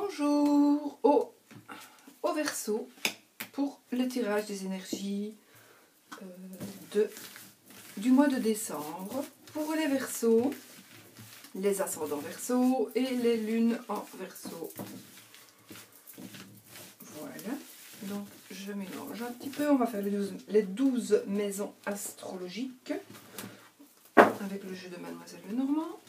Bonjour au Verseau pour le tirage des énergies du mois de décembre. Pour les Verseaux, les ascendants Verseau et les lunes en Verseau. Voilà, donc je mélange un petit peu. On va faire les 12 maisons astrologiques avec le jeu de Mademoiselle Lenormand.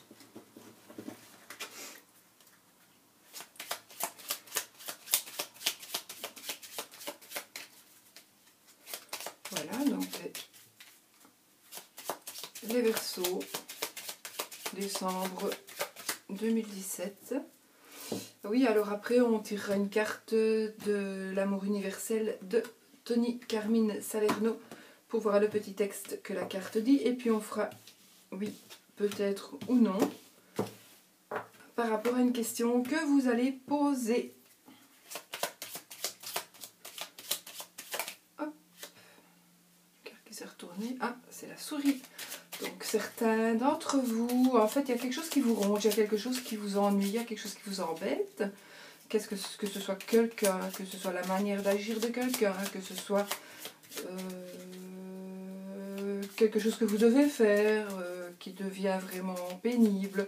Voilà, donc les Verseaux, décembre 2017. Oui, alors après on tirera une carte de l'amour universel de Tony Carmine Salerno pour voir le petit texte que la carte dit. Et puis on fera, oui, peut-être ou non, par rapport à une question que vous allez poser. Hop, carte qui s'est retournée. Ah, c'est la souris. Donc certains d'entre vous, en fait, il y a quelque chose qui vous ronge, il y a quelque chose qui vous ennuie, il y a quelque chose qui vous embête. Que ce soit quelqu'un, que ce soit la manière d'agir de quelqu'un, que ce soit quelque chose que vous devez faire, qui devient vraiment pénible.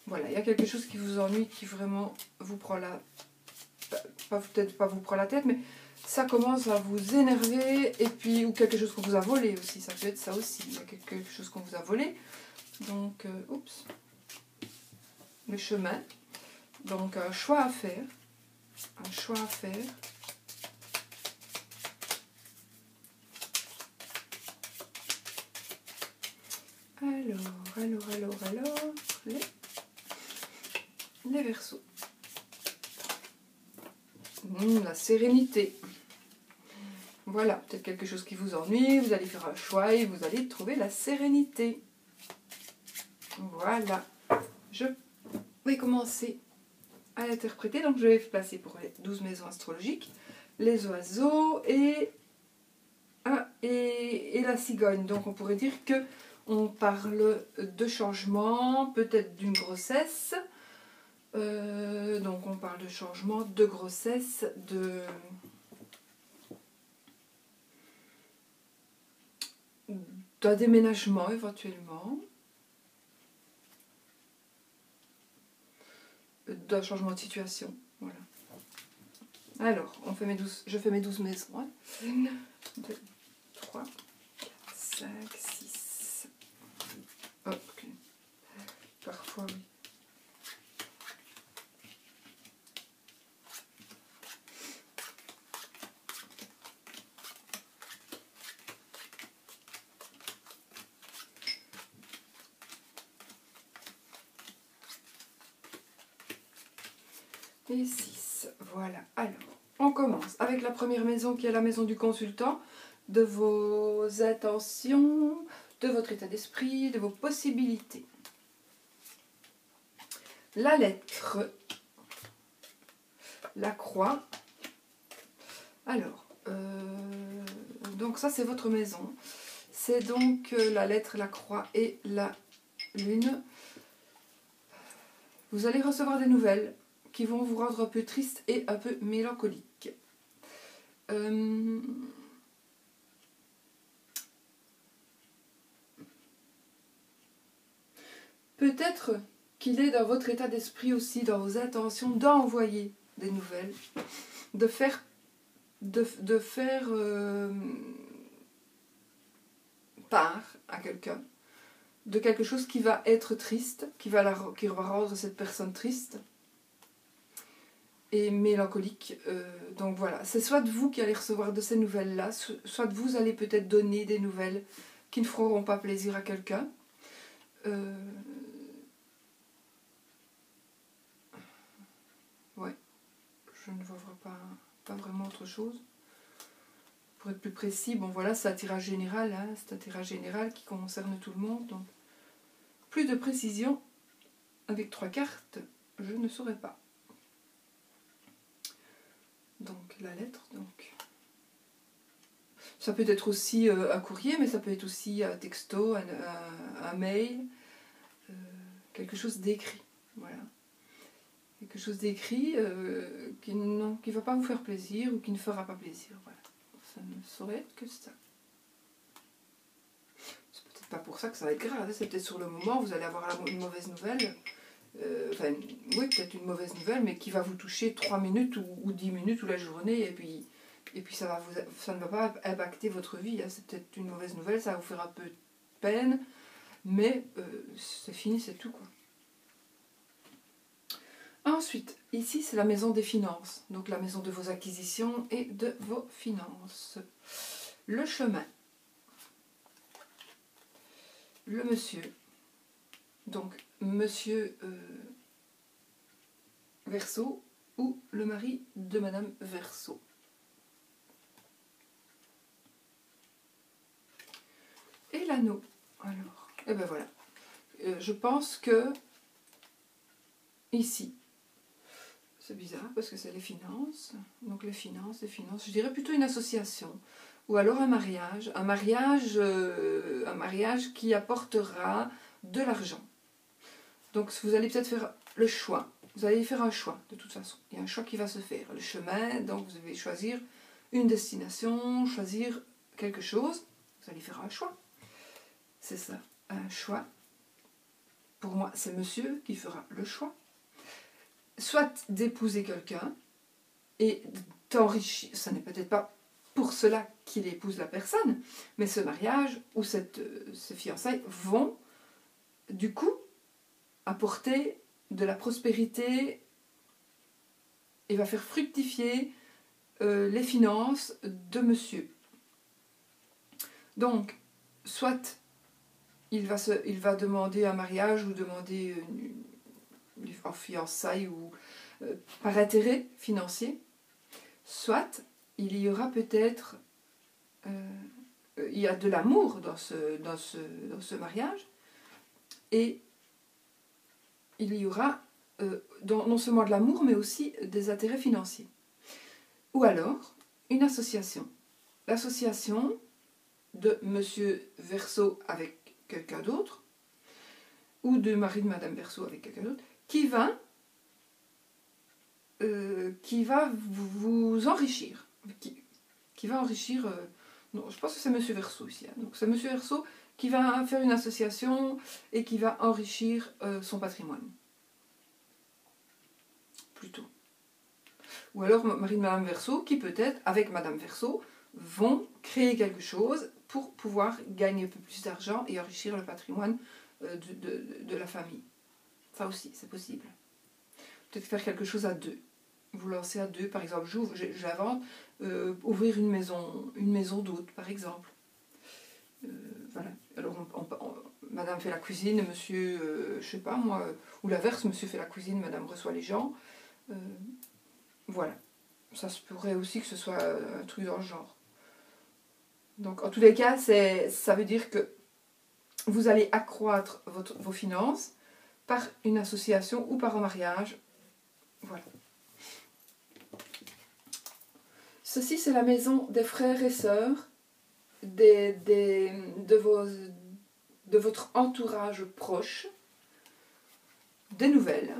Voilà, il y a quelque chose qui vous ennuie, qui vraiment vous prend la... Peut-être pas vous prend la tête, mais ça commence à vous énerver, et puis, ou quelque chose qu'on vous a volé aussi, ça peut être ça aussi, il y a quelque chose qu'on vous a volé. Donc, oups, le chemin. Donc, un choix à faire. Un choix à faire. Alors, les Verseaux. La sérénité. Voilà, peut-être quelque chose qui vous ennuie, vous allez faire un choix et vous allez trouver la sérénité. Voilà. Je vais commencer à l'interpréter. Donc je vais placer pour les 12 maisons astrologiques les oiseaux et la cigogne. Donc on pourrait dire que on parle de changement, peut-être d'une grossesse. Donc on parle de changement, de grossesse, d'un déménagement éventuellement, d'un changement de situation. Voilà. Alors, je fais mes 12 maisons. Hein. 1, 2, 3, 4, 5, 6. Hop, okay. Parfois, oui. Et 6. Voilà. Alors, on commence avec la première maison qui est la maison du consultant, de vos intentions, de votre état d'esprit, de vos possibilités. La lettre, la croix. Alors, donc ça c'est votre maison. C'est donc la lettre, la croix et la lune. Vous allez recevoir des nouvelles qui vont vous rendre un peu triste et un peu mélancolique. Peut-être qu'il est dans votre état d'esprit aussi, dans vos intentions, d'envoyer des nouvelles, de faire part à quelqu'un de quelque chose qui va être triste, qui va rendre cette personne triste et mélancolique. Donc voilà, c'est soit vous qui allez recevoir de ces nouvelles-là, soit vous allez peut-être donner des nouvelles qui ne feront pas plaisir à quelqu'un. Ouais, je ne vois pas vraiment autre chose. Pour être plus précis, bon voilà, c'est un tirage général, hein, c'est un tirage général qui concerne tout le monde. Donc plus de précision avec 3 cartes, je ne saurais pas. Donc la lettre, donc ça peut être aussi un courrier, mais ça peut être aussi un texto, un mail, quelque chose d'écrit, voilà. quelque chose d'écrit qui ne va pas vous faire plaisir ou qui ne fera pas plaisir. Voilà. Ça ne saurait être que ça. C'est peut-être pas pour ça que ça va être grave, c'est peut-être sur le moment, vous allez avoir une mauvaise nouvelle. Enfin, oui, peut-être une mauvaise nouvelle, mais qui va vous toucher 3 minutes ou 10 minutes ou la journée, et puis ça ne va pas impacter votre vie. Hein. C'est peut-être une mauvaise nouvelle, ça va vous faire un peu de peine, mais c'est fini, c'est tout, quoi. Ensuite, ici, c'est la maison des finances, donc la maison de vos acquisitions et de vos finances. Le chemin. Le monsieur. Donc, monsieur Verseau ou le mari de Madame Verseau. Et l'anneau. Alors, et ben voilà. Je pense que ici, c'est bizarre parce que c'est les finances. Donc les finances. Je dirais plutôt une association. Ou alors un mariage qui apportera de l'argent. Donc vous allez peut-être faire le choix. Vous allez faire un choix, de toute façon. Il y a un choix qui va se faire. Le chemin, donc vous devez choisir une destination, choisir quelque chose. Vous allez faire un choix. C'est ça, un choix. Pour moi, c'est monsieur qui fera le choix. Soit d'épouser quelqu'un et t'enrichir. Ce n'est peut-être pas pour cela qu'il épouse la personne, mais ce mariage ou ces fiançailles vont, du coup, apporter de la prospérité et va faire fructifier les finances de monsieur. Donc, soit il va demander un mariage ou demander en fiançailles ou par intérêt financier, soit il y aura peut-être il y a de l'amour dans ce mariage et il y aura non seulement de l'amour mais aussi des intérêts financiers. Ou alors une association. L'association de monsieur Verseau avec quelqu'un d'autre ou de mari de Madame Verseau avec quelqu'un d'autre qui va vous enrichir. Qui va enrichir... non, je pense que c'est monsieur Verseau ici. Hein. Donc c'est monsieur Verseau qui va faire une association et qui va enrichir son patrimoine. Plutôt. Ou alors mari de Madame Verseau qui peut-être, avec Madame Verseau, vont créer quelque chose pour pouvoir gagner un peu plus d'argent et enrichir le patrimoine de la famille. Ça aussi, c'est possible. Peut-être faire quelque chose à deux. Vous lancez à deux, par exemple, j'invente, ouvrir une maison d'hôte, par exemple. Voilà. Alors, madame fait la cuisine, monsieur, je sais pas moi, ou l'inverse, monsieur fait la cuisine, madame reçoit les gens. Voilà. Ça se pourrait aussi que ce soit un truc dans le genre. Donc, en tous les cas, ça veut dire que vous allez accroître vos finances par une association ou par un mariage. Voilà. Ceci, c'est la maison des frères et sœurs, de votre entourage proche, des nouvelles,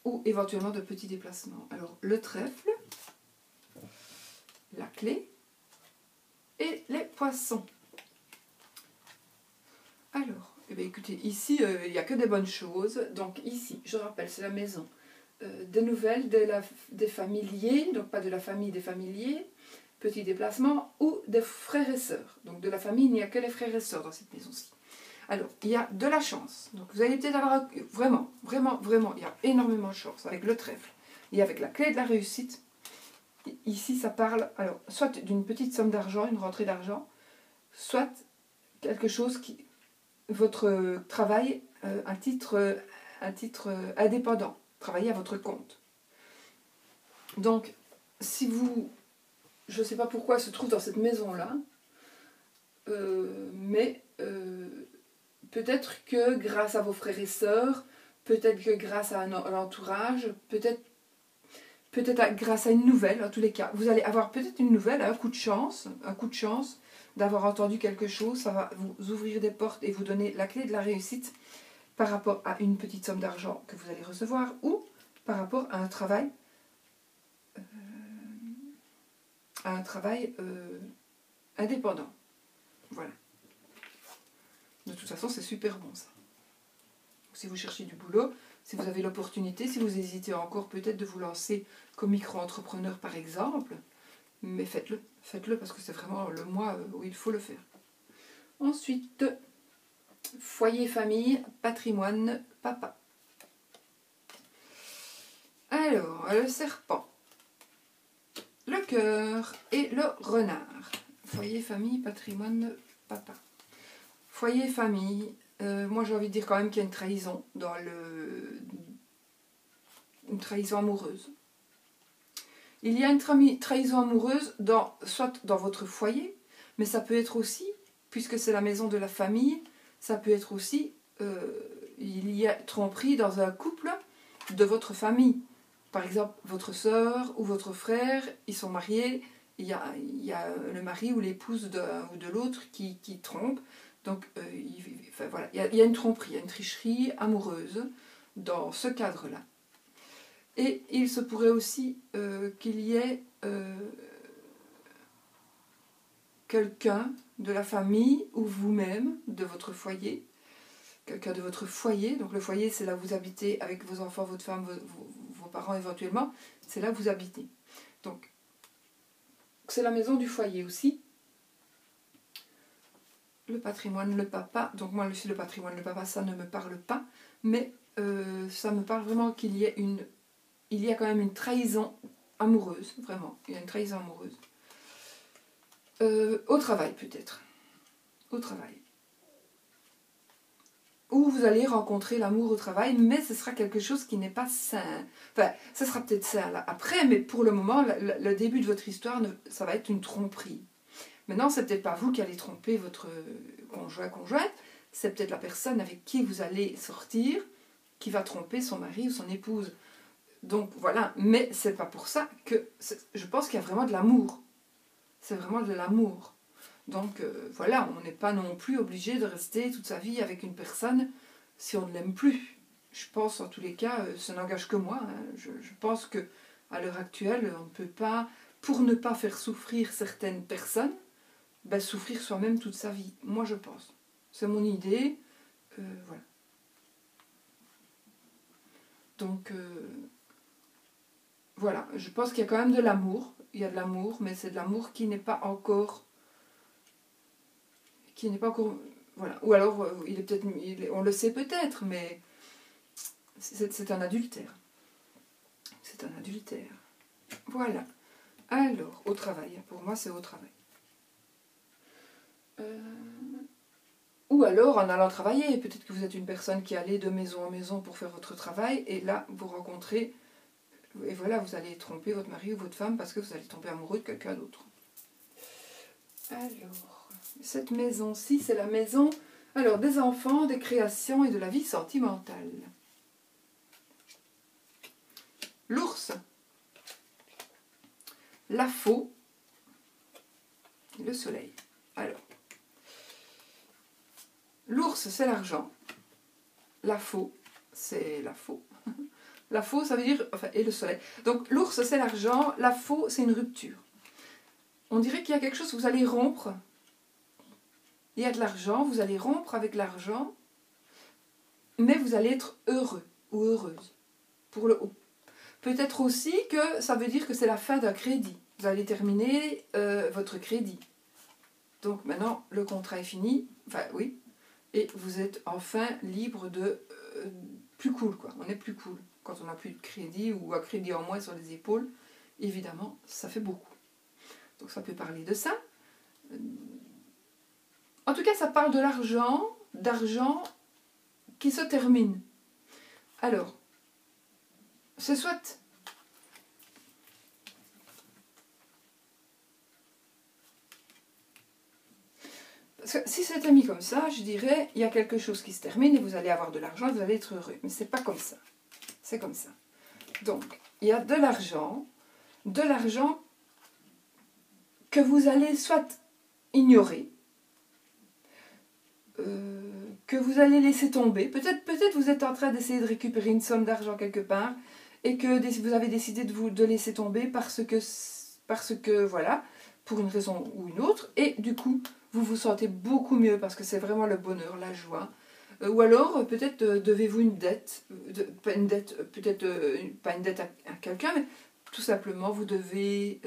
ou éventuellement de petits déplacements. Alors, le trèfle, la clé et les poissons. Alors, eh bien, écoutez, ici, il n'y a que des bonnes choses. Donc ici, je rappelle, c'est la maison des nouvelles des familiers, donc pas de la famille des familiers, petits déplacements, ou des frères et sœurs. Donc de la famille, il n'y a que les frères et sœurs dans cette maison-ci. Alors, il y a de la chance. Donc vous allez peut-être avoir, vraiment, il y a énormément de chance avec le trèfle et avec la clé de la réussite. Ici, ça parle, alors, soit d'une petite somme d'argent, une rentrée d'argent, soit quelque chose qui... votre travail à titre indépendant, travailler à votre compte. Donc, si vous, je ne sais pas pourquoi se trouve dans cette maison-là, mais peut-être que grâce à vos frères et sœurs, peut-être que grâce à l'entourage, peut-être grâce à une nouvelle, en tous les cas, vous allez avoir peut-être une nouvelle, un coup de chance d'avoir entendu quelque chose, ça va vous ouvrir des portes et vous donner la clé de la réussite par rapport à une petite somme d'argent que vous allez recevoir ou par rapport à un travail indépendant. Voilà. De toute façon, c'est super bon ça. Si vous cherchez du boulot, si vous avez l'opportunité, si vous hésitez encore peut-être de vous lancer comme micro-entrepreneur par exemple, mais faites-le. Faites-le parce que c'est vraiment le mois où il faut le faire. Ensuite, foyer, famille, patrimoine, papa. Alors, le serpent, le cœur et le renard. Foyer, famille, patrimoine, papa. Foyer, famille, moi j'ai envie de dire quand même qu'il y a une trahison dans une trahison amoureuse. Il y a une trahison amoureuse soit dans votre foyer, mais ça peut être aussi, puisque c'est la maison de la famille, ça peut être aussi, il y a tromperie dans un couple de votre famille. Par exemple, votre sœur ou votre frère, ils sont mariés, il y a le mari ou l'épouse ou de l'autre qui trompe. Donc, voilà, il y a une tromperie, il y a une tricherie amoureuse dans ce cadre-là. Et il se pourrait aussi qu'il y ait quelqu'un de la famille ou vous-même, de votre foyer, quelqu'un de votre foyer. Donc le foyer, c'est là où vous habitez avec vos enfants, votre femme, vos parents éventuellement. C'est là où vous habitez. Donc, c'est la maison du foyer aussi. Le patrimoine, le papa. Donc moi, le patrimoine, le papa, ça ne me parle pas. Mais ça me parle vraiment qu'il y ait il y a quand même une trahison amoureuse, vraiment. Il y a une trahison amoureuse. Au travail, peut-être. Au travail. Où vous allez rencontrer l'amour au travail, mais ce sera quelque chose qui n'est pas sain. Enfin, ça sera peut-être sain là, après, mais pour le moment, le début de votre histoire, ça va être une tromperie. Maintenant, c'est peut-être pas vous qui allez tromper votre conjointe, c'est peut-être la personne avec qui vous allez sortir qui va tromper son mari ou son épouse. Donc voilà, mais c'est pas pour ça que... Je pense qu'il y a vraiment de l'amour. C'est vraiment de l'amour. Donc voilà, on n'est pas non plus obligé de rester toute sa vie avec une personne si on ne l'aime plus. Je pense en tous les cas, ça n'engage que moi. Hein. Je pense que à l'heure actuelle, on ne peut pas, pour ne pas faire souffrir certaines personnes, souffrir soi-même toute sa vie. Moi je pense. C'est mon idée. Voilà. Donc voilà, je pense qu'il y a quand même de l'amour. Il y a de l'amour, mais c'est de l'amour qui n'est pas encore... Voilà. Ou alors, on le sait peut-être, mais c'est un adultère. C'est un adultère. Voilà. Alors, au travail. Pour moi, c'est au travail. Ou alors, en allant travailler. Peut-être que vous êtes une personne qui allait de maison en maison pour faire votre travail, et là, vous rencontrez... Et voilà, vous allez tromper votre mari ou votre femme parce que vous allez tomber amoureux de quelqu'un d'autre. Alors, cette maison-ci, c'est la maison des enfants, des créations et de la vie sentimentale. L'ours, la faux et le soleil. Alors, l'ours, c'est l'argent. La faux, c'est la faux. La faux, ça veut dire... Enfin, et le soleil. Donc, l'ours, c'est l'argent. La faux, c'est une rupture. On dirait qu'il y a quelque chose, vous allez rompre. Il y a de l'argent, vous allez rompre avec l'argent, mais vous allez être heureux ou heureuse pour le haut. Peut-être aussi que ça veut dire que c'est la fin d'un crédit. Vous allez terminer votre crédit. Donc maintenant, le contrat est fini. Enfin, oui. Et vous êtes enfin libre de... plus cool, quoi. On est plus cool. Quand on n'a plus de crédit ou un crédit en moins sur les épaules, évidemment, ça fait beaucoup. Donc ça peut parler de ça. En tout cas, ça parle de d'argent qui se termine. Alors, c'est soit... Parce que si c'était mis comme ça, je dirais, il y a quelque chose qui se termine et vous allez avoir de l'argent et vous allez être heureux. Mais c'est pas comme ça. C'est comme ça. Donc, il y a de l'argent que vous allez soit ignorer, que vous allez laisser tomber. Peut-être vous êtes en train d'essayer de récupérer une somme d'argent quelque part et que vous avez décidé de laisser tomber parce que voilà, pour une raison ou une autre, et du coup, vous vous sentez beaucoup mieux parce que c'est vraiment le bonheur, la joie. Ou alors, peut-être devez-vous une dette, pas une dette, peut-être pas une dette à quelqu'un, mais tout simplement, vous devez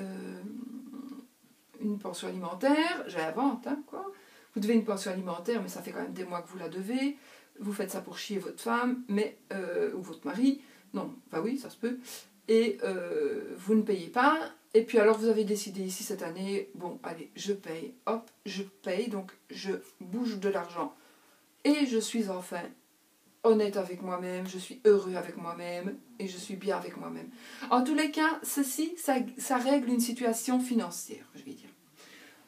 une pension alimentaire, j'invente, hein, quoi. Vous devez une pension alimentaire, mais ça fait quand même des mois que vous la devez. Vous faites ça pour chier votre femme, ou votre mari. Non, enfin oui, ça se peut. Et vous ne payez pas. Et puis alors, vous avez décidé ici cette année, bon, allez, je paye. Hop, je paye, donc je bouge de l'argent. Et je suis enfin honnête avec moi-même, je suis heureux avec moi-même, et je suis bien avec moi-même. En tous les cas, ceci, ça règle une situation financière, je vais dire.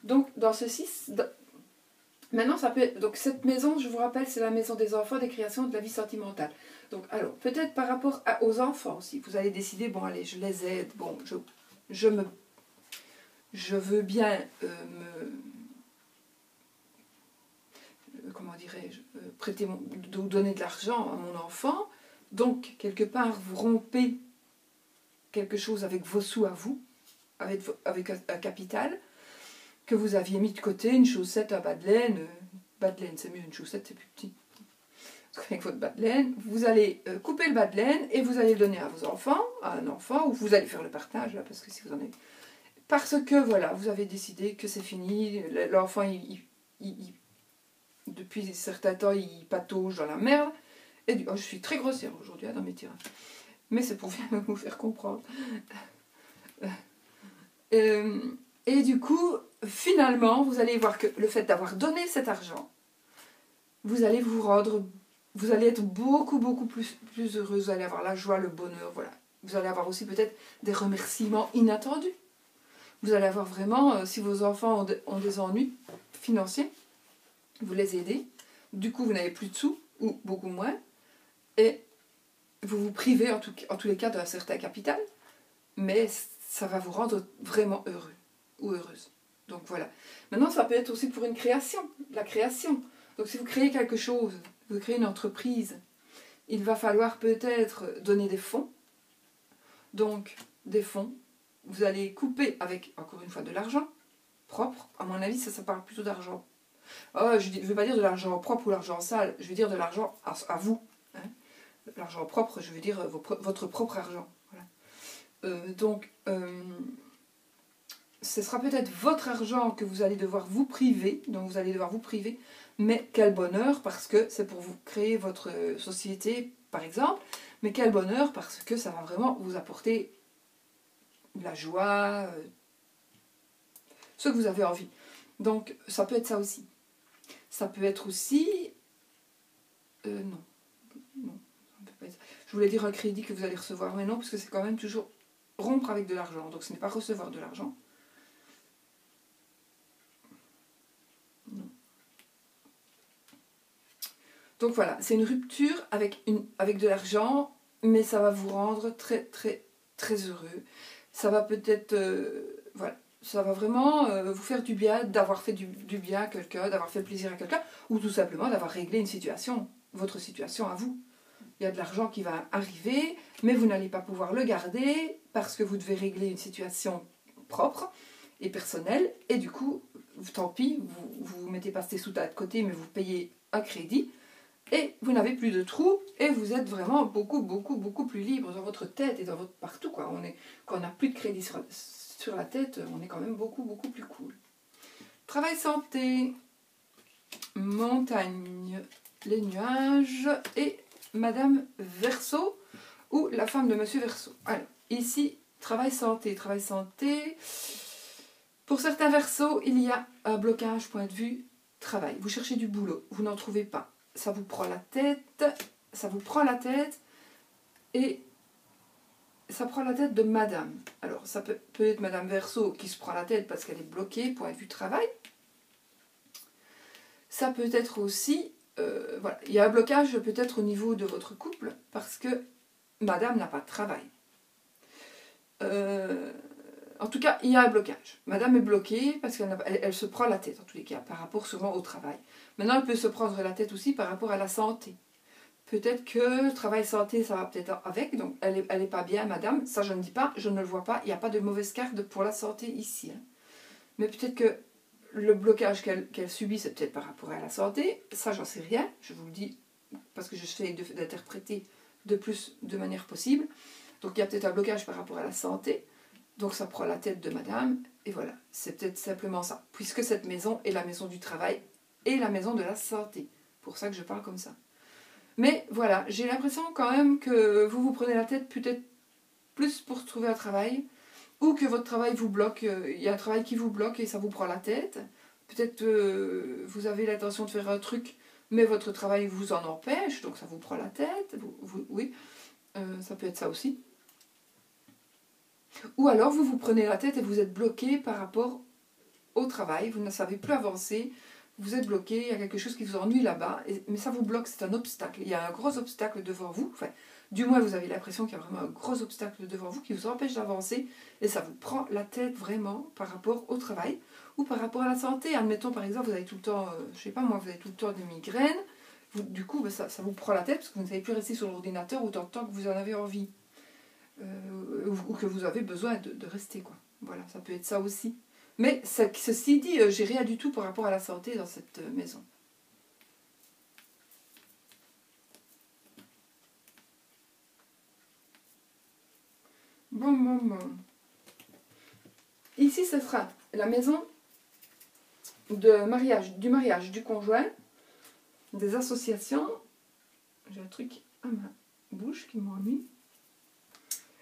Donc, dans ceci... Maintenant, ça peut être, donc cette maison, je vous rappelle, c'est la maison des enfants, des créations, de la vie sentimentale. Donc, alors, peut-être par rapport aux enfants aussi, vous allez décider, bon, allez, je les aide, bon, je veux bien comment dirais-je, donner de l'argent à mon enfant. Donc, quelque part, vous rompez quelque chose avec vos sous à vous, avec un capital que vous aviez mis de côté, une chaussette, un bas de laine. Bas de laine, c'est mieux, une chaussette, c'est plus petit. Avec votre bas de laine, vous allez couper le bas de laine et vous allez le donner à vos enfants, à un enfant, ou vous allez faire le partage, là, parce que si vous en avez... Parce que, voilà, vous avez décidé que c'est fini, l'enfant, depuis un certain temps, il patauge dans la merde. Et je suis très grossière aujourd'hui dans mes tirages. Mais c'est pour bien vous faire comprendre. Et du coup, finalement, vous allez voir que le fait d'avoir donné cet argent, vous allez vous allez être beaucoup, beaucoup plus heureuse. Vous allez avoir la joie, le bonheur, voilà. Vous allez avoir aussi peut-être des remerciements inattendus. Vous allez avoir vraiment, si vos enfants ont des ennuis financiers, vous les aidez. Du coup, vous n'avez plus de sous, ou beaucoup moins. Et vous vous privez, en tous les cas, d'un certain capital. Mais ça va vous rendre vraiment heureux ou heureuse. Donc voilà. Maintenant, ça peut être aussi pour une création, la création. Donc si vous créez quelque chose, vous créez une entreprise, il va falloir peut-être donner des fonds. Donc, des fonds, vous allez couper avec, encore une fois, de l'argent propre. À mon avis, ça parle plutôt d'argent. Oh, je ne veux pas dire de l'argent propre ou l'argent sale, je veux dire de l'argent à vous. Hein. L'argent propre, je veux dire votre propre argent. Voilà. Ce sera peut-être votre argent que vous allez devoir vous priver, dont vous allez devoir vous priver, mais quel bonheur, parce que c'est pour vous créer votre société, par exemple, mais quel bonheur, parce que ça va vraiment vous apporter de la joie, ce que vous avez envie. Donc, ça peut être ça aussi. Ça peut être aussi... non, ça peut pas être ça. Je voulais dire un crédit que vous allez recevoir, mais non, parce que c'est quand même toujours rompre avec de l'argent, donc ce n'est pas recevoir de l'argent. Donc voilà, c'est une rupture avec de l'argent, mais ça va vous rendre très très très heureux. Ça va peut-être, voilà, ça va vraiment vous faire du bien d'avoir fait du bien à quelqu'un, d'avoir fait plaisir à quelqu'un, ou tout simplement d'avoir réglé une situation, votre situation à vous. Il y a de l'argent qui va arriver, mais vous n'allez pas pouvoir le garder parce que vous devez régler une situation propre et personnelle, et du coup, tant pis, vous mettez pas ces sous-tas de côté, mais vous payez un crédit, et vous n'avez plus de trous, et vous êtes vraiment beaucoup, beaucoup, beaucoup plus libre dans votre tête et dans votre partout, quoi. Quand on n'a plus de crédit sur la tête, on est quand même beaucoup, beaucoup plus cool. Travail santé, montagne, les nuages, et Madame Verseau, ou la femme de Monsieur Verseau. Alors, ici, travail santé. Pour certains Verseaux, il y a un blocage, point de vue, travail. Vous cherchez du boulot, vous n'en trouvez pas. Ça vous prend la tête, et ça prend la tête de Madame. Alors, ça peut être Madame Verseau qui se prend la tête parce qu'elle est bloquée, point de vue travail. Ça peut être aussi, voilà, il y a un blocage peut-être au niveau de votre couple parce que Madame n'a pas de travail. en tout cas, il y a un blocage. Madame est bloquée parce qu'elle se prend la tête, en tous les cas, par rapport souvent au travail. Maintenant, elle peut se prendre la tête aussi par rapport à la santé. Peut-être que le travail santé, ça va peut-être avec, donc elle est pas bien, madame. Ça, je ne dis pas, je ne le vois pas. Il n'y a pas de mauvaise carte pour la santé ici. Hein. Mais peut-être que le blocage qu'elle subit, c'est peut-être par rapport à la santé. Ça, j'en sais rien. Je vous le dis parce que j'essaie d'interpréter de manière possible. Donc, il y a peut-être un blocage par rapport à la santé. Donc, ça prend la tête de madame. Et voilà, c'est peut-être simplement ça. Puisque cette maison est la maison du travail et la maison de la santé. Pour ça que je parle comme ça. Mais voilà, j'ai l'impression quand même que vous prenez la tête peut-être plus pour trouver un travail, ou que votre travail vous bloque, il y a un travail qui vous bloque et ça vous prend la tête. Peut-être vous avez l'intention de faire un truc, mais votre travail vous en empêche, donc ça vous prend la tête. Oui, ça peut être ça aussi. Ou alors vous prenez la tête et vous êtes bloqué par rapport au travail, vous ne savez plus avancer. Vous êtes bloqué, il y a quelque chose qui vous ennuie là-bas, mais ça vous bloque, c'est un obstacle. Il y a un gros obstacle devant vous, enfin, du moins vous avez l'impression qu'il y a vraiment un gros obstacle devant vous qui vous empêche d'avancer, et ça vous prend la tête vraiment par rapport au travail, ou par rapport à la santé. Admettons par exemple, vous avez tout le temps, je sais pas moi, vous avez tout le temps des migraines, du coup ça vous prend la tête parce que vous ne savez plus rester sur l'ordinateur autant de temps que vous en avez envie, ou que vous avez besoin de rester, quoi. Voilà, ça peut être ça aussi. Mais ceci dit, j'ai rien du tout par rapport à la santé dans cette maison. Bon. Ici, ce sera la maison du mariage du conjoint, des associations. J'ai un truc à ma bouche qui m'ennuie.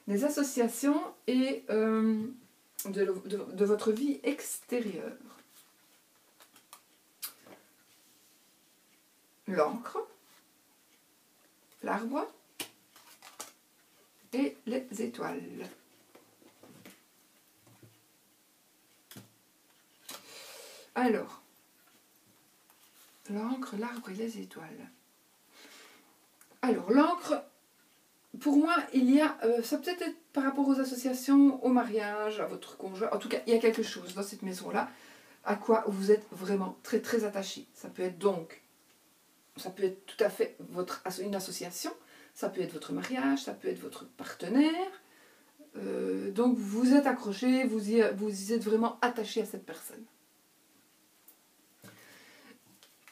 Des associations et de votre vie extérieure. L'encre, l'arbre et les étoiles. Alors, l'encre, l'arbre et les étoiles. Alors, l'encre, pour moi, il y a, ça peut être par rapport aux associations, au mariage, à votre conjoint. En tout cas, il y a quelque chose dans cette maison-là à quoi vous êtes vraiment très très attaché. Ça peut être donc, ça peut être tout à fait une association, ça peut être votre mariage, ça peut être votre partenaire. Donc vous êtes accroché, vous y êtes vraiment attaché à cette personne.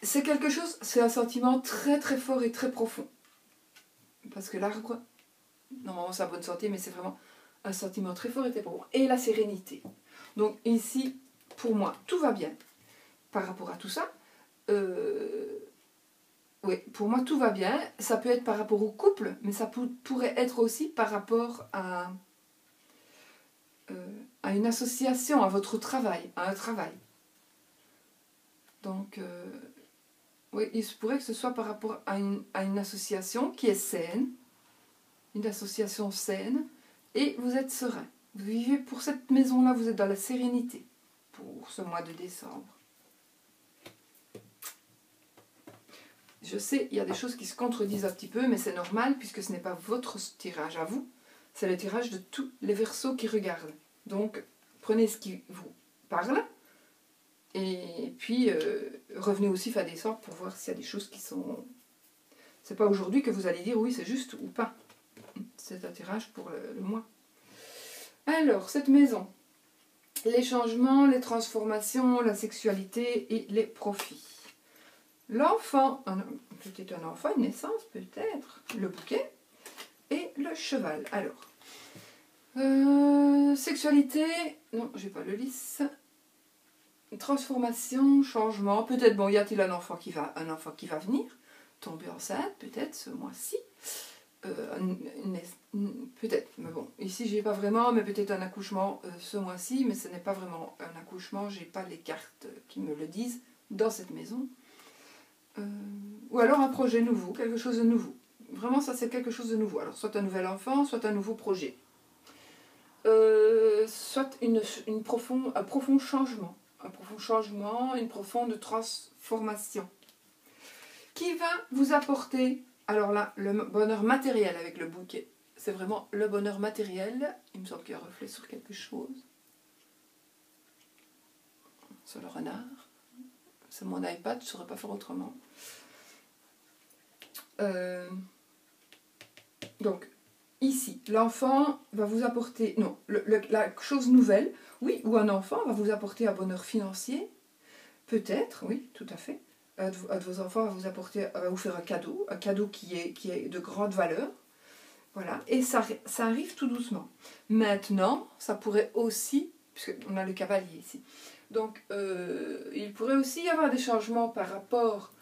C'est quelque chose, c'est un sentiment très très fort et très profond. Parce que l'arbre, normalement c'est la bonne santé, mais c'est vraiment un sentiment très fort et très profond. Et la sérénité. Donc ici, pour moi, tout va bien par rapport à tout ça. Oui, pour moi tout va bien. Ça peut être par rapport au couple, mais ça pourrait être aussi par rapport à une association, à votre travail, à un travail. Donc, oui, il se pourrait que ce soit par rapport à une association qui est saine, une association saine, et vous êtes serein. Vous vivez pour cette maison-là, vous êtes dans la sérénité pour ce mois de décembre. Je sais, il y a des choses qui se contredisent un petit peu, mais c'est normal puisque ce n'est pas votre tirage à vous, c'est le tirage de tous les Verseaux qui regardent. Donc, prenez ce qui vous parle, et puis revenez aussi fin décembre pour voir s'il y a des choses qui sont... C'est pas aujourd'hui que vous allez dire oui, c'est juste ou pas. C'est un tirage pour le mois. Alors, cette maison, les changements, les transformations, la sexualité et les profits. L'enfant, peut-être un enfant, une naissance, peut-être, le bouquet et le cheval. Alors, sexualité, non, j'ai pas le lys. Transformation, changement, peut-être, bon, y a-t-il un enfant qui va venir, tomber enceinte, peut-être ce mois-ci. Peut-être, mais bon, ici j'ai pas vraiment, mais peut-être un accouchement ce mois-ci, mais ce n'est pas vraiment un accouchement, j'ai pas les cartes qui me le disent dans cette maison. Ou alors un projet nouveau, quelque chose de nouveau. Vraiment, ça c'est quelque chose de nouveau. Alors, soit un nouvel enfant, soit un nouveau projet. Soit un profond changement. Un profond changement, une profonde transformation. Qui va vous apporter, alors là, le bonheur matériel avec le bouquet. C'est vraiment le bonheur matériel. Il me semble qu'il y a un reflet sur quelque chose. sur le renard. C'est mon iPad, je ne saurais pas faire autrement. Donc, ici, l'enfant va vous apporter... Non, la chose nouvelle, oui, ou un enfant va vous apporter un bonheur financier. Peut-être, oui, tout à fait. Un de vos enfants va vous faire un cadeau qui est de grande valeur. Voilà, et ça arrive tout doucement. Maintenant, ça pourrait aussi, puisqu'on a le cavalier ici, donc il pourrait aussi y avoir des changements par rapport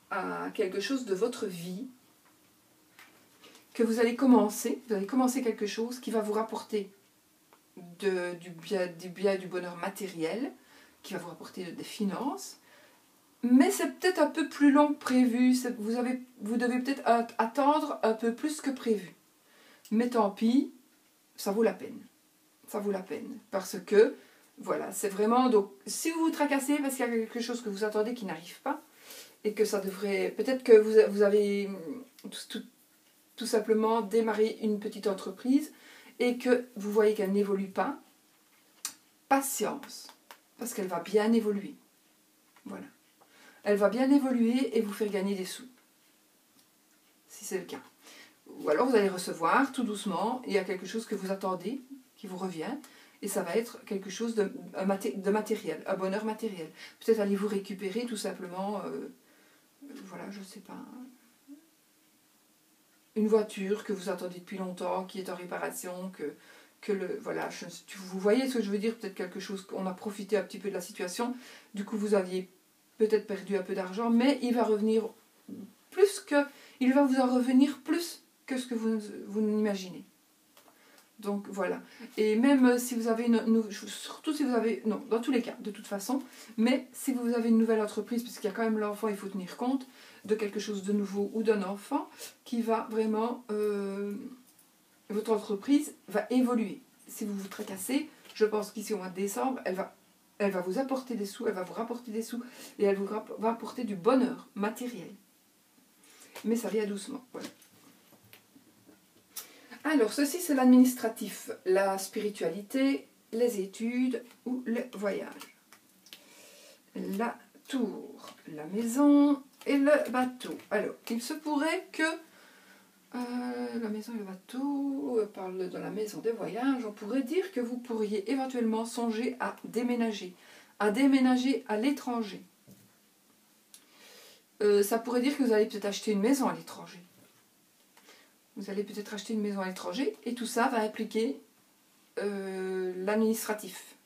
à quelque chose de votre vie, que vous allez commencer quelque chose qui va vous rapporter du bien, du bonheur matériel, qui va vous rapporter des finances, mais c'est peut-être un peu plus long que prévu, vous devez peut-être attendre un peu plus que prévu. Mais tant pis, ça vaut la peine. Ça vaut la peine. Parce que, voilà, c'est vraiment... Donc, si vous vous tracassez parce qu'il y a quelque chose que vous attendez qui n'arrive pas, et que ça devrait... Peut-être que vous avez tout simplement démarré une petite entreprise, et que vous voyez qu'elle n'évolue pas, patience. Parce qu'elle va bien évoluer. Voilà. Elle va bien évoluer et vous faire gagner des sous. Si c'est le cas. Ou alors vous allez recevoir tout doucement, il y a quelque chose que vous attendez, qui vous revient, et ça va être quelque chose de matériel, un bonheur matériel. Peut-être allez-vous récupérer tout simplement, voilà, je ne sais pas, une voiture que vous attendez depuis longtemps, qui est en réparation, voilà, vous voyez ce que je veux dire, peut-être quelque chose, qu'on a profité un petit peu de la situation, du coup vous aviez peut-être perdu un peu d'argent, mais il va revenir il va vous en revenir plus que ce que vous n'imaginez. Donc voilà. Et même si vous avez surtout si vous avez... Non, dans tous les cas, de toute façon. Mais si vous avez une nouvelle entreprise, parce qu'il y a quand même l'enfant, il faut tenir compte de quelque chose de nouveau ou d'un enfant qui va vraiment... votre entreprise va évoluer. Si vous vous tracassez, je pense qu'ici au mois de décembre, elle va vous apporter des sous, elle va vous rapporter des sous et elle vous va apporter du bonheur matériel. Mais ça vient doucement. Voilà. Alors, ceci c'est l'administratif, la spiritualité, les études ou le voyage. La tour, la maison et le bateau. Alors, il se pourrait que la maison et le bateau parle de la maison des voyages. On pourrait dire que vous pourriez éventuellement songer à déménager à l'étranger. Ça pourrait dire que vous allez peut-être acheter une maison à l'étranger. Vous allez peut-être acheter une maison à l'étranger et tout ça va impliquer l'administratif.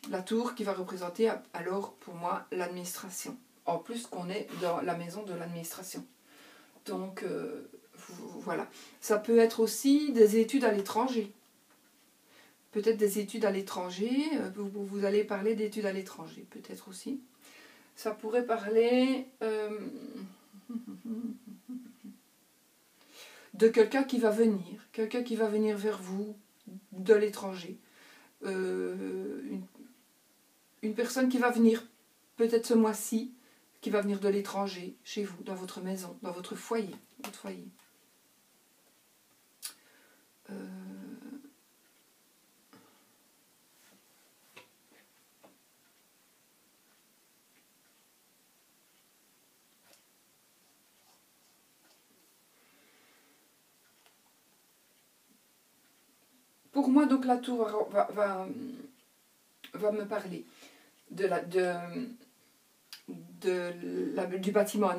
La tour qui va représenter alors pour moi l'administration. En plus qu'on est dans la maison de l'administration. Donc voilà. Ça peut être aussi des études à l'étranger. Peut-être des études à l'étranger. Vous allez parler d'études à l'étranger. Peut-être aussi. Ça pourrait parler... de quelqu'un qui va venir vers vous de l'étranger. Une personne qui va venir peut-être ce mois-ci, qui va venir de l'étranger, chez vous, dans votre maison, dans votre foyer. Pour moi, donc, la tour va me parler du bâtiment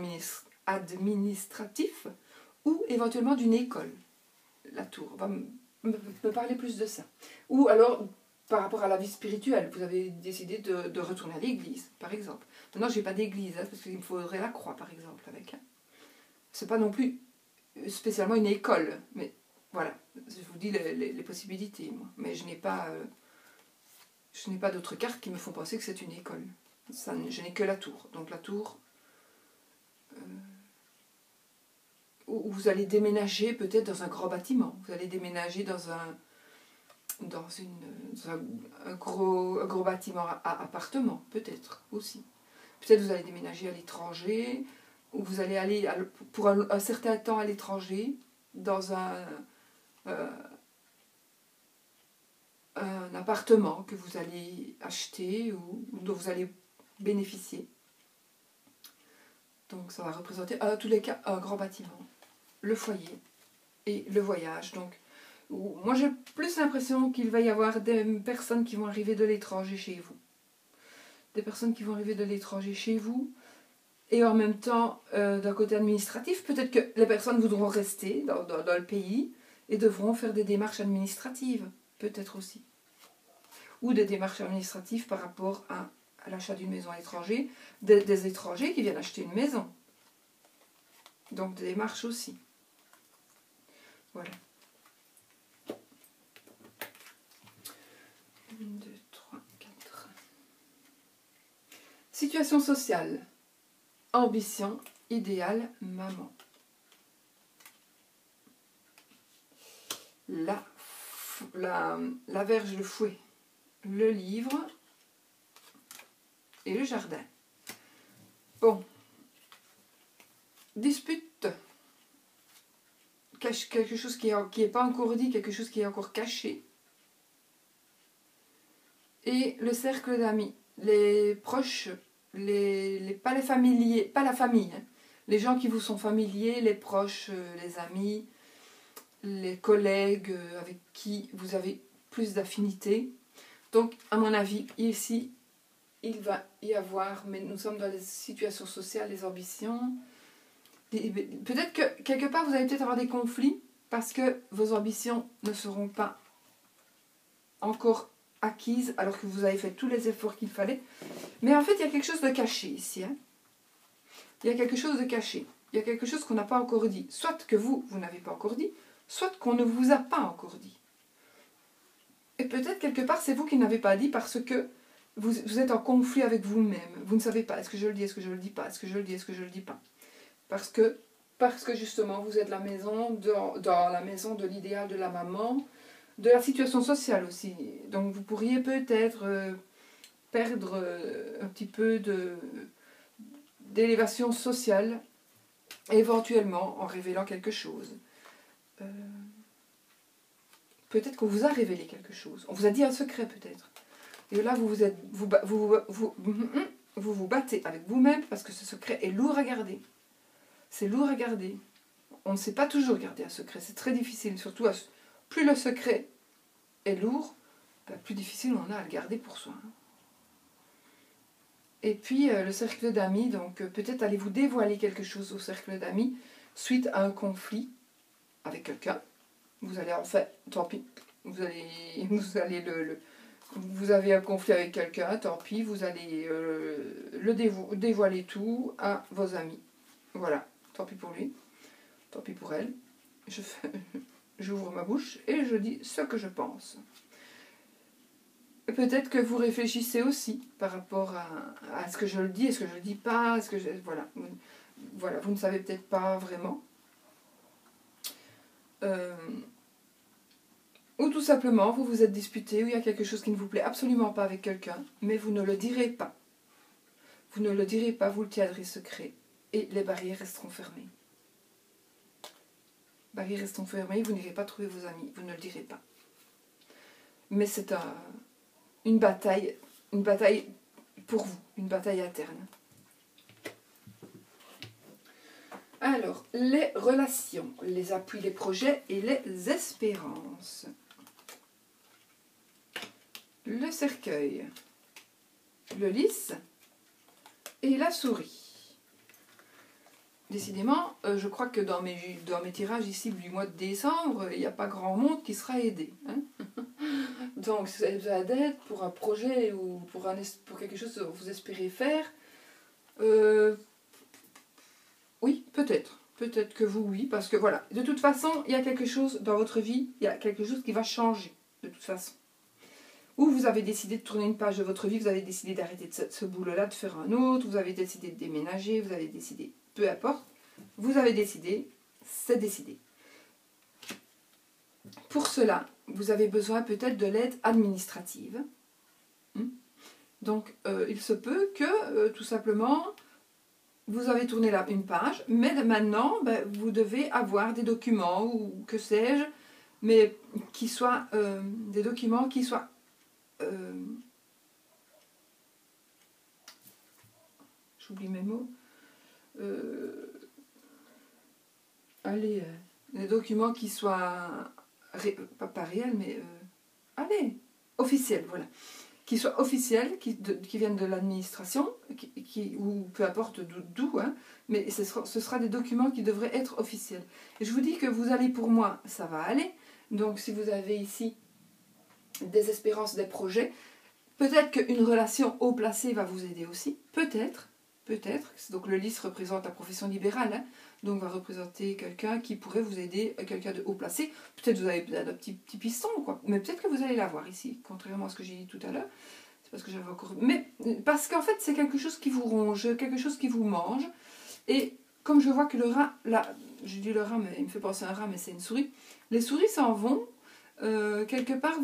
administratif ou éventuellement d'une école. La tour va me parler plus de ça. Ou alors, par rapport à la vie spirituelle, vous avez décidé de retourner à l'église, par exemple. Maintenant, je n'ai pas d'église, parce qu'il me faudrait la croix, par exemple, avec. C'est pas non plus spécialement une école, mais voilà, je vous dis les possibilités, moi. Mais je n'ai pas d'autres cartes qui me font penser que c'est une école. Je n'ai que la tour. Donc la tour, où vous allez déménager peut-être dans un grand bâtiment. Vous allez déménager dans un gros bâtiment à appartement, peut-être aussi. Peut-être vous allez déménager à l'étranger, ou vous allez aller pour un certain temps à l'étranger, dans un un appartement que vous allez acheter ou dont vous allez bénéficier. Donc ça va représenter, à tous les cas, un grand bâtiment, le foyer et le voyage. Donc, moi j'ai plus l'impression qu'il va y avoir des personnes qui vont arriver de l'étranger chez vous. Des personnes qui vont arriver de l'étranger chez vous. Et en même temps, d'un côté administratif, peut-être que les personnes voudront rester dans le pays et devront faire des démarches administratives, peut-être aussi. Ou des démarches administratives par rapport à l'achat d'une maison à l'étranger, des étrangers qui viennent acheter une maison. Donc des démarches aussi. Voilà. 1, 2, 3, 4. Situation sociale. Ambition, idéal, maman. La verge, le fouet, le livre et le jardin. Bon. Dispute. Quelque chose qui n'est pas encore dit, quelque chose qui est encore caché. Et le cercle d'amis. Les proches, pas les familiers, pas la famille. Hein. Les gens qui vous sont familiers, les proches, les amis, les collègues avec qui vous avez plus d'affinité. Donc, à mon avis, ici, il va y avoir, mais nous sommes dans les situations sociales, les ambitions. Peut-être que quelque part, vous allez peut-être avoir des conflits parce que vos ambitions ne seront pas encore acquises alors que vous avez fait tous les efforts qu'il fallait. Mais en fait, il y a quelque chose de caché ici. Hein. Il y a quelque chose de caché. Il y a quelque chose qu'on n'a pas encore dit. Soit que vous n'avez pas encore dit, soit qu'on ne vous a pas encore dit. Et peut-être quelque part, c'est vous qui n'avez pas dit parce que vous êtes en conflit avec vous-même. Vous ne savez pas, est-ce que je le dis, est-ce que je le dis pas, est-ce que je le dis, est-ce que je le dis pas. Parce que justement, vous êtes la maison dans la maison de l'idéal de la maman, de la situation sociale aussi. Donc vous pourriez peut-être perdre un petit peu d'élévation sociale, éventuellement en révélant quelque chose. Peut-être qu'on vous a révélé quelque chose. On vous a dit un secret peut-être. Et là, vous vous battez avec vous-même parce que ce secret est lourd à garder. C'est lourd à garder. On ne sait pas toujours garder un secret. C'est très difficile. Surtout, plus le secret est lourd, plus difficile on a à le garder pour soi. Et puis, le cercle d'amis. Donc, peut-être allez-vous dévoiler quelque chose au cercle d'amis suite à un conflit avec quelqu'un. Vous allez en fait, tant pis. Vous avez un conflit avec quelqu'un, tant pis. Vous allez dévoiler tout à vos amis. Voilà. Tant pis pour lui, tant pis pour elle. J'ouvre ma bouche et je dis ce que je pense. Peut-être que vous réfléchissez aussi par rapport à ce que je le dis, est-ce que je le dis pas, voilà, vous ne savez peut-être pas vraiment. Ou tout simplement, vous vous êtes disputé, ou il y a quelque chose qui ne vous plaît absolument pas avec quelqu'un, mais vous ne le direz pas. Vous ne le direz pas, vous le tiendrez secret. Et les barrières resteront fermées. Barrières resteront fermées, vous n'irez pas trouver vos amis, vous ne le direz pas. Mais c'est une bataille pour vous, une bataille interne. Alors, les relations, les appuis, les projets et les espérances. Le cercueil, le lys et la souris. Décidément, je crois que dans mes tirages ici du mois de décembre, il n'y a pas grand monde qui sera aidé. Hein. Donc, si vous avez besoin d'aide pour un projet ou pour quelque chose que vous espérez faire, oui, peut-être. Peut-être que vous, oui, parce que voilà. De toute façon, il y a quelque chose dans votre vie, il y a quelque chose qui va changer, de toute façon. Ou vous avez décidé de tourner une page de votre vie, vous avez décidé d'arrêter ce boulot-là, de faire un autre, vous avez décidé de déménager, vous avez décidé... Peu importe, vous avez décidé, c'est décidé. Pour cela, vous avez besoin peut-être de l'aide administrative. Donc, il se peut que, tout simplement, vous avez tourné là une page, mais maintenant, vous devez avoir des documents, ou que sais-je, mais qui soient des documents qui soient j'oublie mes mots, allez, des documents qui soient pas réels, mais allez, officiels, voilà, qui soient officiels, qui viennent de l'administration, ou peu importe d'où, hein, mais ce sera des documents qui devraient être officiels. Et je vous dis que vous allez, pour moi, ça va aller. Donc si vous avez ici des espérances, des projets, peut-être qu'une relation haut placée va vous aider aussi, peut-être. Donc le lys représente la profession libérale, hein, donc va représenter quelqu'un qui pourrait vous aider, quelqu'un de haut placé. Peut-être vous avez un petit piston, quoi. Mais peut-être que vous allez l'avoir ici, contrairement à ce que j'ai dit tout à l'heure. C'est parce que j'avais encore... Mais parce qu'en fait, c'est quelque chose qui vous ronge, quelque chose qui vous mange. Et comme je vois que le rat, là, j'ai dit le rat, mais il me fait penser à un rat, mais c'est une souris. Les souris s'en vont. Quelque part,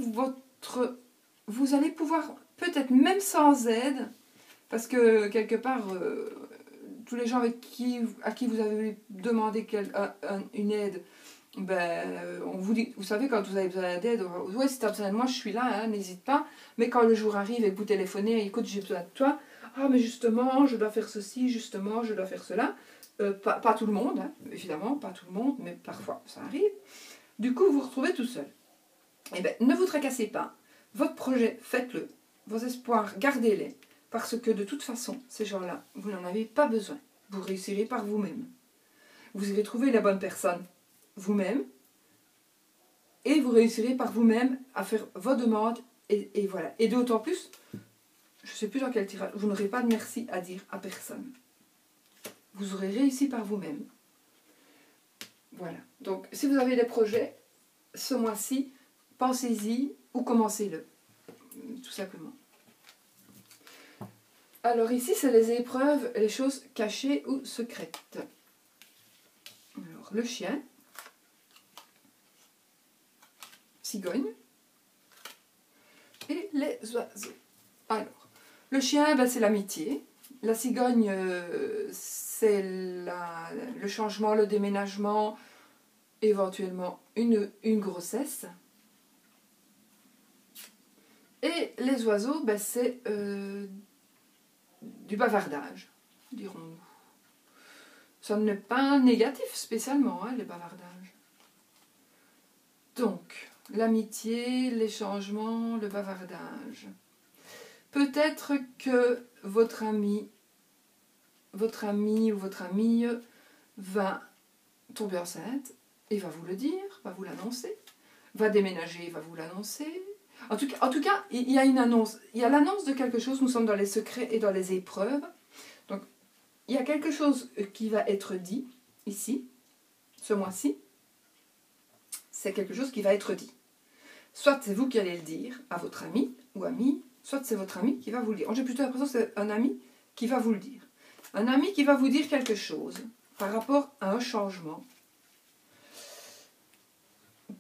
vous allez pouvoir, peut-être même sans aide, parce que quelque part, tous les gens à qui vous avez demandé une aide, ben, on vous dit, vous savez, quand vous avez besoin d'aide, ouais, si tu as besoin de moi, je suis là, hein, n'hésite pas. Mais quand le jour arrive et que vous téléphonez, écoute, j'ai besoin de toi, ah, mais justement, je dois faire ceci, justement, je dois faire cela. Pas tout le monde, hein, évidemment, pas tout le monde, mais parfois ça arrive. Du coup, vous vous retrouvez tout seul. Eh bien, ne vous tracassez pas. Votre projet, faites-le. Vos espoirs, gardez-les. Parce que de toute façon, ces gens-là, vous n'en avez pas besoin. Vous réussirez par vous-même. Vous irez trouver la bonne personne vous-même. Et vous réussirez par vous-même à faire vos demandes. Et voilà. Et d'autant plus, je ne sais plus dans quel tirage, vous n'aurez pas de merci à dire à personne. Vous aurez réussi par vous-même. Voilà. Donc, si vous avez des projets, ce mois-ci, pensez-y ou commencez-le. Tout simplement. Alors ici, c'est les épreuves, les choses cachées ou secrètes. Alors, le chien, cigogne et les oiseaux. Alors, le chien, ben, c'est l'amitié. La cigogne, c'est le changement, le déménagement, éventuellement une grossesse. Et les oiseaux, ben, c'est du bavardage, dirons-nous. Ça n'est pas négatif spécialement, hein, les bavardages. Donc, l'amitié, les changements, le bavardage. Peut-être que votre ami ou votre amie va tomber enceinte et va vous le dire, va vous l'annoncer. Va déménager, va vous l'annoncer. En tout cas, il y a une annonce. Il y a l'annonce de quelque chose. Nous sommes dans les secrets et dans les épreuves. Donc, il y a quelque chose qui va être dit ici, ce mois-ci. C'est quelque chose qui va être dit. Soit c'est vous qui allez le dire à votre ami ou amie, soit c'est votre ami qui va vous le dire. J'ai plutôt l'impression que c'est un ami qui va vous le dire. Un ami qui va vous dire quelque chose par rapport à un changement.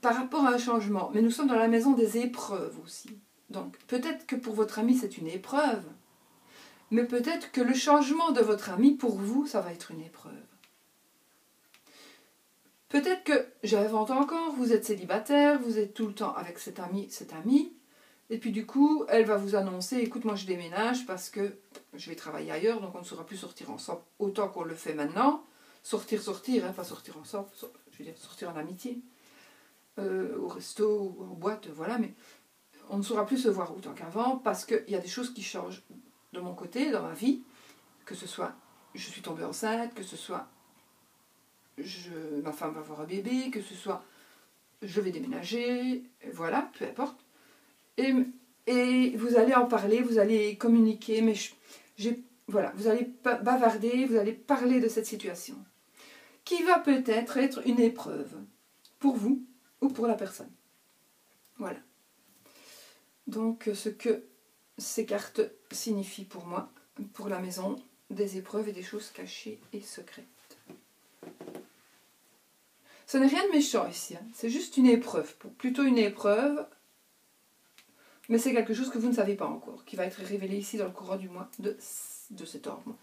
Par rapport à un changement. Mais nous sommes dans la maison des épreuves aussi. Donc, peut-être que pour votre ami, c'est une épreuve. Mais peut-être que le changement de votre ami, pour vous, ça va être une épreuve. Peut-être que, j'invente encore, vous êtes célibataire, vous êtes tout le temps avec cette amie, et puis du coup, elle va vous annoncer, écoute, moi je déménage parce que je vais travailler ailleurs, donc on ne saura plus sortir ensemble autant qu'on le fait maintenant. Sortir, hein, pas sortir ensemble, je veux dire sortir en amitié. Au resto ou en boîte, voilà, mais on ne saura plus se voir autant qu'avant parce qu'il y a des choses qui changent de mon côté, dans ma vie, que ce soit je suis tombée enceinte, que ce soit ma femme va avoir un bébé, que ce soit je vais déménager, voilà, peu importe. Et vous allez en parler, vous allez communiquer, mais voilà, vous allez bavarder, vous allez parler de cette situation qui va peut-être être une épreuve pour vous ou pour la personne. Voilà. Donc, ce que ces cartes signifient pour moi, pour la maison, des épreuves et des choses cachées et secrètes. Ce n'est rien de méchant ici, hein. C'est juste une épreuve, plutôt une épreuve, mais c'est quelque chose que vous ne savez pas encore, qui va être révélé ici dans le courant du mois de cet ordre.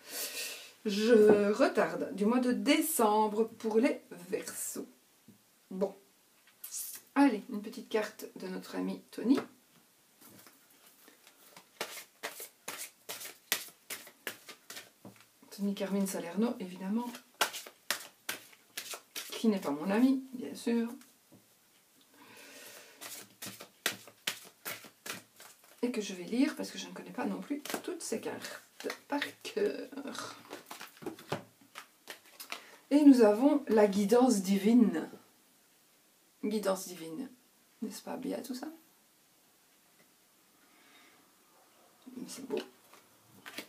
Je retarde, du mois de décembre pour les Verseaux. Bon. Allez, une petite carte de notre ami Tony. Tony Carmine Salerno, évidemment. Qui n'est pas mon ami, bien sûr. Et que je vais lire parce que je ne connais pas non plus toutes ces cartes par cœur. Et nous avons la guidance divine. Guidance divine. N'est-ce pas bien tout ça? C'est beau.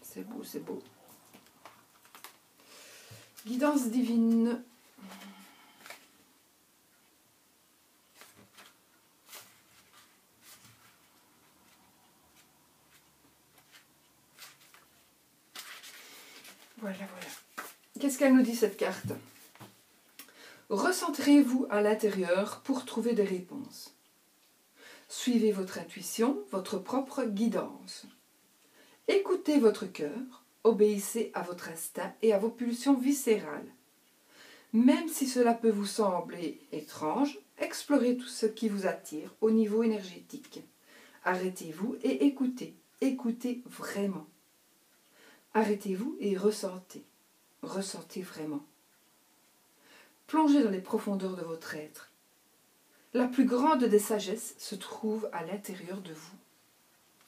C'est beau, c'est beau. Guidance divine. Voilà, voilà. Qu'est-ce qu'elle nous dit cette carte? Recentrez-vous à l'intérieur pour trouver des réponses. Suivez votre intuition, votre propre guidance. Écoutez votre cœur, obéissez à votre instinct et à vos pulsions viscérales. Même si cela peut vous sembler étrange, explorez tout ce qui vous attire au niveau énergétique. Arrêtez-vous et écoutez. Écoutez vraiment. Arrêtez-vous et ressentez. Ressentez vraiment. Plongez dans les profondeurs de votre être. La plus grande des sagesses se trouve à l'intérieur de vous.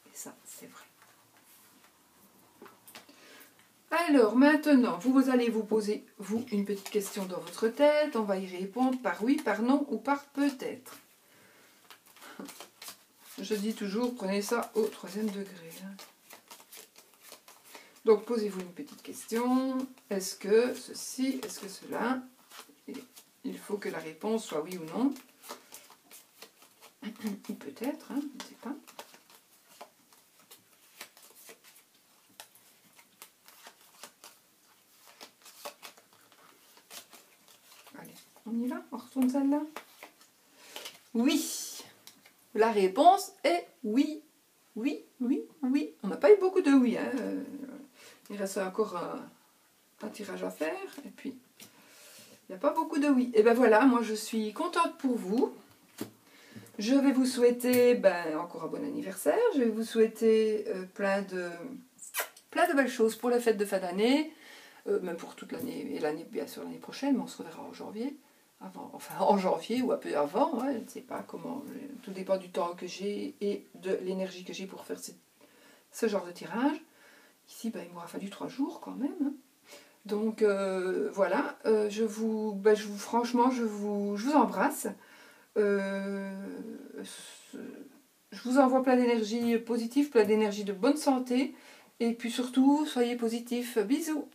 Et ça, c'est vrai. Alors, maintenant, vous allez vous poser, vous, une petite question dans votre tête. On va y répondre par oui, par non ou par peut-être. Je dis toujours, prenez ça au 3e degré. Donc, posez-vous une petite question. Est-ce que ceci, est-ce que cela? Et il faut que la réponse soit oui ou non. Peut-être, hein, je ne sais pas. Allez, on y va? On retourne celle-là? Oui. La réponse est oui. Oui, oui, oui. On n'a pas eu beaucoup de oui. Hein. Il reste encore un tirage à faire. Et puis, il n'y a pas beaucoup de oui. Et ben voilà, moi je suis contente pour vous. Je vais vous souhaiter encore un bon anniversaire. Je vais vous souhaiter plein de belles choses pour les fêtes de fin d'année. Même pour toute l'année. Et l'année, bien sûr, l'année prochaine. Mais on se reverra en janvier. En janvier ou un peu avant. Ouais, je ne sais pas comment. Tout dépend du temps que j'ai et de l'énergie que j'ai pour faire ce genre de tirage. Ici, il m'aura fallu 3 jours quand même. Hein. Donc voilà, franchement, je vous embrasse. Je vous envoie plein d'énergie positive, plein d'énergie de bonne santé. Et puis surtout, soyez positifs. Bisous!